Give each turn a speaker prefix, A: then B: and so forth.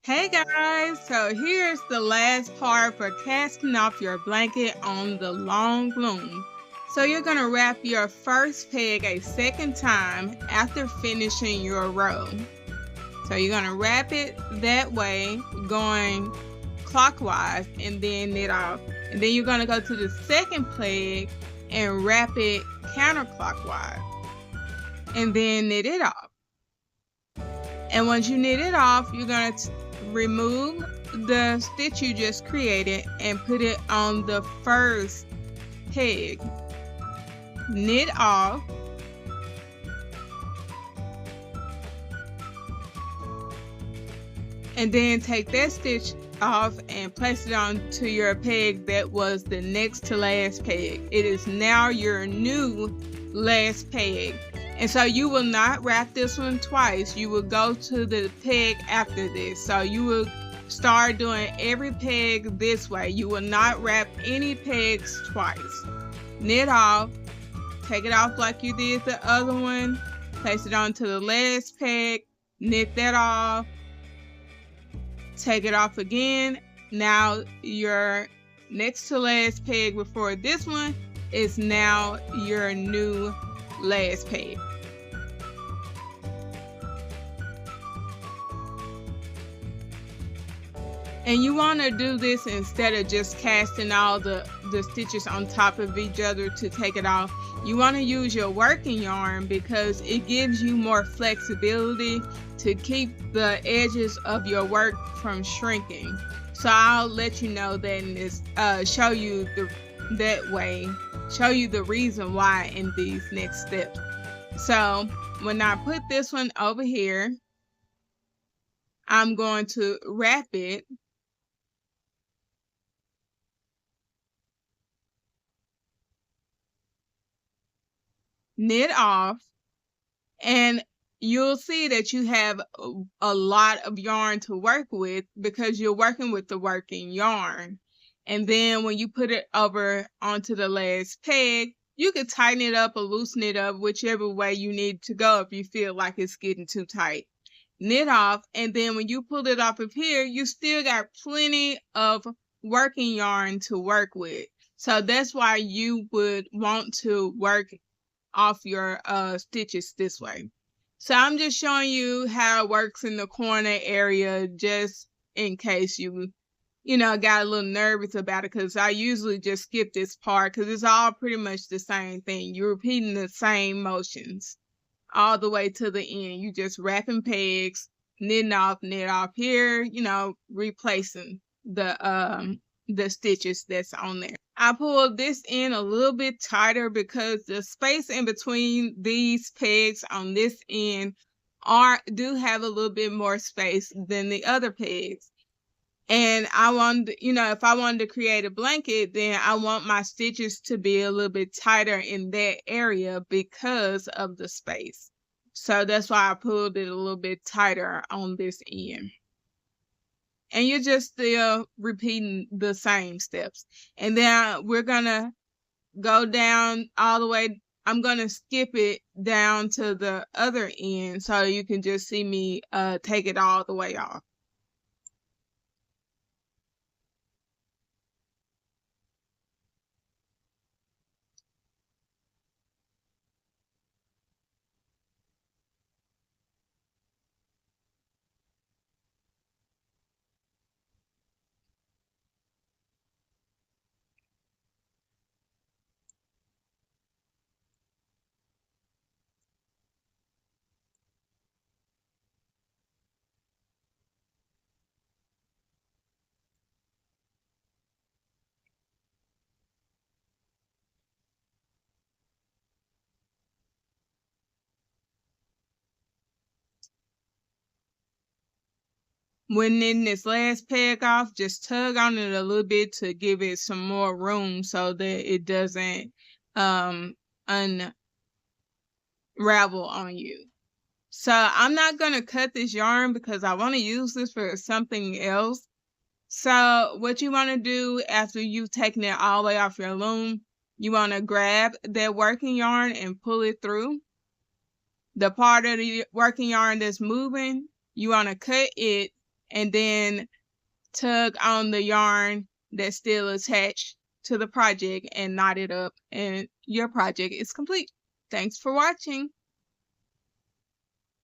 A: Hey guys, so here's the last part for casting off your blanket on the long loom. So you're going to wrap your first peg a second time after finishing your row. So you're going to wrap it that way, going clockwise, and then knit off. And then you're going to go to the second peg and wrap it counterclockwise, and then knit it off. And once you knit it off, you're going to remove the stitch you just created and put it on the first peg. Knit off. And then take that stitch off and place it onto your peg that was the next to last peg. It is now your new last peg. And so you will not wrap this one twice. You will go to the peg after this. So you will start doing every peg this way. You will not wrap any pegs twice. Knit off. Take it off like you did the other one. Place it onto the last peg. Knit that off. Take it off again. Now your next to last peg before this one is now your new last peg. And you want to do this instead of just casting all the stitches on top of each other to take it off. You want to use your working yarn because it gives you more flexibility to keep the edges of your work from shrinking. So I'll let you know that in this, show you the reason why in these next steps. So when I put this one over here, I'm going to wrap it. Knit off, and you'll see that you have a lot of yarn to work with because you're working with the working yarn. And then when you put it over onto the last peg, you can tighten it up or loosen it up, whichever way you need to go if you feel like it's getting too tight. Knit off, and then when you pull it off of here, you still got plenty of working yarn to work with. So that's why you would want to work off your stitches this way. So I'm just showing you how it works in the corner area, just in case you got a little nervous about it, because I usually just skip this part because it's all pretty much the same thing. You're repeating the same motions all the way to the end. You just wrapping pegs, knit off here, replacing the stitches that's on there. I pulled this in a little bit tighter because the space in between these pegs on this end do have a little bit more space than the other pegs. And I wanted, if I wanted to create a blanket, then I want my stitches to be a little bit tighter in that area because of the space. So that's why I pulled it a little bit tighter on this end. And you're just still repeating the same steps. And then we're going to go down all the way. I'm going to skip it down to the other end so you can just see me take it all the way off. When knitting this last peg off, just tug on it a little bit to give it some more room so that it doesn't unravel on you. So I'm not going to cut this yarn because I want to use this for something else. So what you want to do after you've taken it all the way off your loom, you want to grab that working yarn and pull it through. The part of the working yarn that's moving, you want to cut it and then tug on the yarn that's still attached to the project and knot it up, and your project is complete. Thanks for watching.